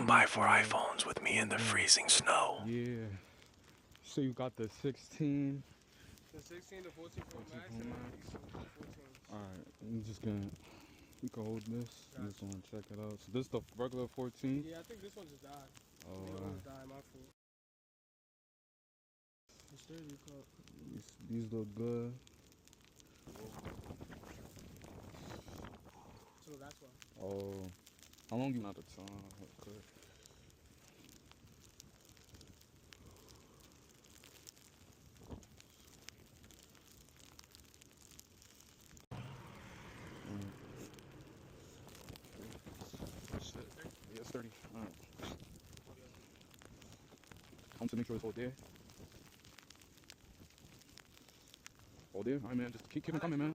Come by for iPhones with me in the freezing snow. Yeah. So you got the 16. The 16, the 14 Pro Max, and the 14. Alright, I'm just gonna, you can hold this. I just wanna check it out. So this is the regular 14? Yeah, I think this one just died. Oh, I think it almost died, my fault. It's 30 cup. These look good. So that's why. Oh, how long you not the time? Okay. Yeah, it's 30. Alright. I want to make sure it's all there. All there? Alright, man. Just keep on coming, man.